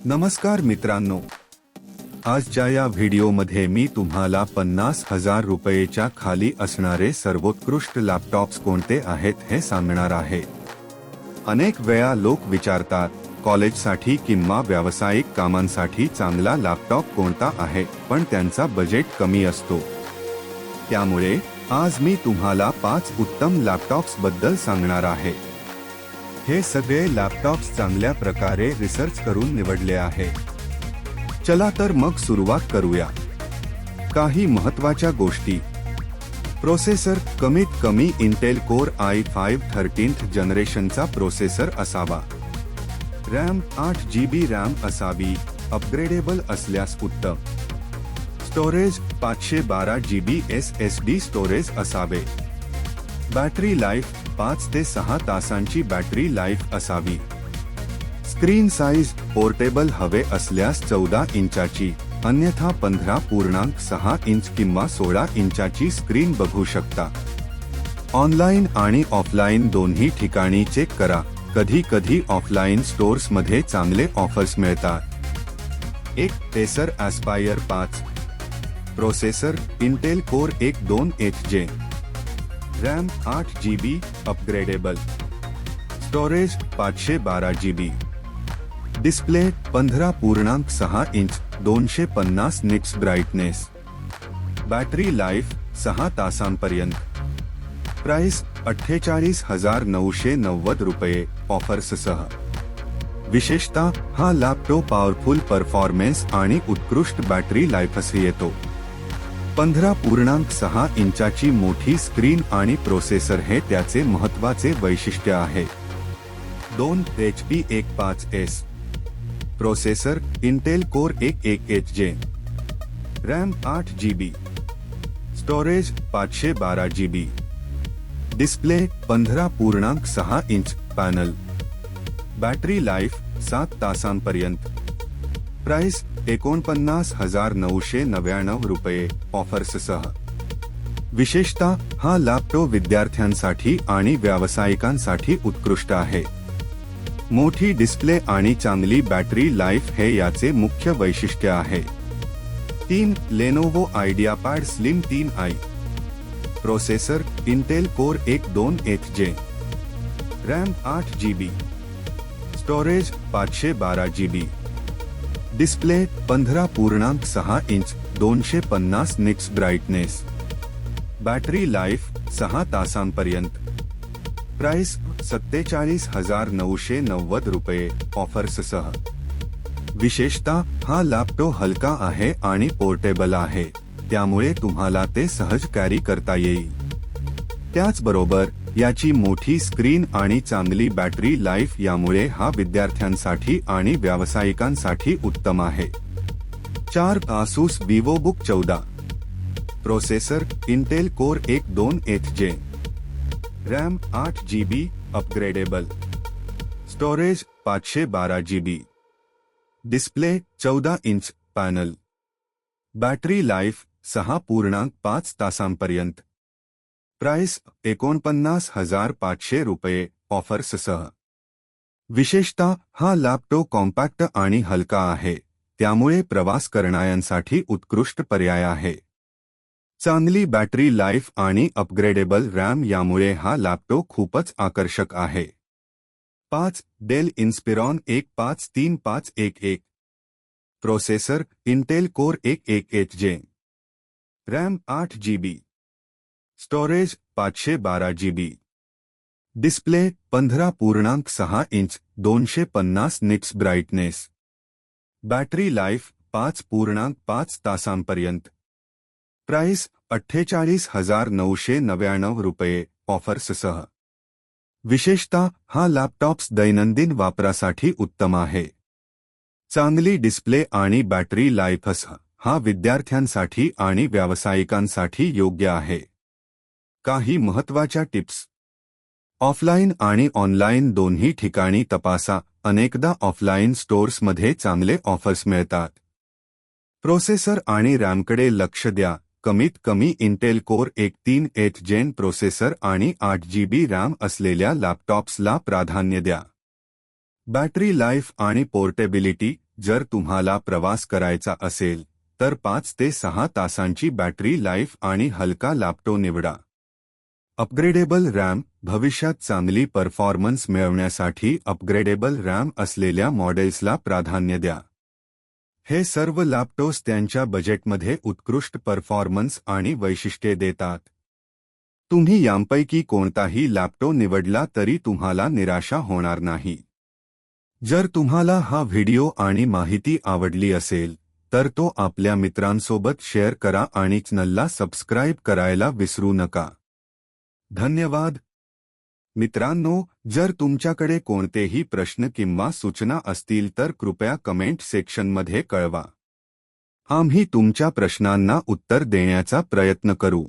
नमस्कार मित्रांनो, आजच्या या व्हिडिओमध्ये मी तुम्हाला 50,000 रुपयेच्या खाली असणारे सर्वोत्कृष्ट लॅपटॉप्स कोणते आहेत हे सांगणार आहे। अनेक वेळा लोक विचारतात, कॉलेजसाठी किंवा व्यावसायिक कामांसाठी चांगला लॅपटॉप कोणता आहे, पण त्यांचा बजेट कमी असतो। त्यामुळे आज मी तुम्हाला 5 उत्तम लॅपटॉप्स बद्दल सांगणार आहे। हे सगळे लॅपटॉप्स चांगल्या प्रकारे रिसर्च करून निवडले आहेत। चला तर मग सुरुवात करूया। काही महत्त्वाच्या गोष्टी। प्रोसेसर कमीत कमी इंटेल कोर i5 13th जनरेशनचा प्रोसेसर असावा। रॅम 8 GB रॅम असावी, अपग्रेडेबल असल्यास उत्तम। स्टोरेज 512 GB SSD स्टोरेज असावे। बॅटरी लाईफ 5 ते 6 तासांची बॅटरी लाईफ असावी। स्क्रीन साईज पोर्टेबल हवे असल्यास 14 इंचाची, अन्यथा 15.6 इंच किंवा 16 इंचाची स्क्रीन बघू शकता। ऑनलाईन आणि ऑफलाईन दोन्ही ठिकाणी चेक करा, कधी कधी ऑफलाईन स्टोर्समध्ये चांगले ऑफर्स मिळतात। एक Acer aspire 5। Processor Intel core 12H RAM 8 GB upgradable. Storage 512 GB। Display 15.6 inch 250 nits brightness. Battery life 6 तासांपर्यंत। प्राइस 48,990 रुपये ऑफर्ससह। विशेषतः हा लॅपटॉप पॉवरफुल परफॉर्मन्स आणि उत्कृष्ट बॅटरी लाईफसह येतो। 15.6 इंचाची मोठी स्क्रीन आणि प्रोसेसर हे त्याचे महत्त्वाचे वैशिष्ट्य आहे। 2 HP 15S। Processor Intel core 11H RAM 8 GB। Storage 512 GB। Display 15.6 inch panel. Battery life 7 तासांपर्यंत। प्राइस 49,999 रुपये ऑफर्ससह। विशेषतः हा लॅपटॉप विद्यार्थ्यांसाठी आणि व्यावसायिकांसाठी उत्कृष्ट आहे। मोठी डिस्प्ले आणि चांगली बॅटरी लाईफ हे याचे मुख्य वैशिष्ट्य आहे। 3 Lenovo IdeaPad slim 3i। Processor Intel core 12H RAM 8 GB। Storage 512 GB। Display 15.6 inch 250 nits brightness. Battery life 6 तासांपर्यंत। प्राइस 47,990 रुपये ऑफर्ससह। विशेषतः हा लॅपटॉप हलका आहे आणि पोर्टेबल आहे, त्यामुळे तुम्हाला ते सहज कॅरी करता येईल। त्याचबरोबर याची मोठी स्क्रीन आणि चांगली बॅटरी लाईफ यामुळे हा विद्यार्थ्यांसाठी आणि व्यावसायिकांसाठी उत्तम आहे। 4 Asus Vivobook 14। Processor Intel core 12H RAM 8 GB upgradable. Storage 512 GB। Display 14 inch panel. Battery life 6.5 तासांपर्यंत। प्राइस 49,500 रुपये ऑफर्ससह। विशेषतः हा लॅपटॉप कॉम्पॅक्ट आणि हलका आहे, त्यामुळे प्रवास करणाऱ्यांसाठी उत्कृष्ट पर्याय आहे। चांगली बॅटरी लाईफ आणि अपग्रेडेबल रॅम यामुळे हा लॅपटॉप खूपच आकर्षक आहे। 5 Dell Inspiron 153511। Processor Intel core 11H RAM 8 GB। Storage 512 GB। Display 15.6 inch 250 nits brightness. Battery life 5.5 तासांपर्यंत। प्राइस 48,999 रुपये ऑफर्ससह। विशेषतः हा लॅपटॉप्स दैनंदिन वापरासाठी उत्तम आहे। चांगली डिस्प्ले आणि बॅटरी लाईफसह हा विद्यार्थ्यांसाठी आणि व्यावसायिकांसाठी योग्य आहे। काही महत्त्वाच्या टिप्स। ऑफलाईन आणि ऑनलाईन दोन्ही ठिकाणी तपासा, अनेकदा ऑफलाईन स्टोर्समध्ये चांगले ऑफर्स मिळतात। प्रोसेसर आणि रॅमकडे लक्ष द्या, कमीत कमी इंटेल कोर 13H प्रोसेसर आणि 8 GB रॅम असलेल्या लॅपटॉप्सला प्राधान्य द्या। बॅटरी लाईफ आणि पोर्टेबिलिटी जर तुम्हाला प्रवास करायचा असेल तर 5 ते 6 तासांची बॅटरी लाईफ आणि हलका लॅपटॉप निवडा. Upgradable RAM. भविष्यात चांगली परफॉर्मन्स मिळवण्यासाठी अपग्रेडेबल रॅम असलेल्या मॉडेल्सला प्राधान्य द्या. हे सर्व लॅपटॉप्स त्यांच्या बजेटमध्ये उत्कृष्ट परफॉर्मन्स आणि वैशिष्ट्ये देतात. तुम्ही यांपैकी कोणताही लॅपटॉप निवडला तरी तुम्हाला निराशा होणार नाही. जर तुम्हाला हा व्हिडिओ आणि माहिती आवडली असेल तर तो आपल्या मित्रांसोबत शेअर करा आणि चॅनलला सबस्क्राईब करायला विसरू नका. धन्यवाद. मित्रांनो, जर तुमच्याकडे कोणतेही प्रश्न किंवा सूचना असतील तर कृपया कमेंट सेक्शनमध्ये कळवा. आम्ही तुमच्या प्रश्नांना उत्तर देण्याचा प्रयत्न करू.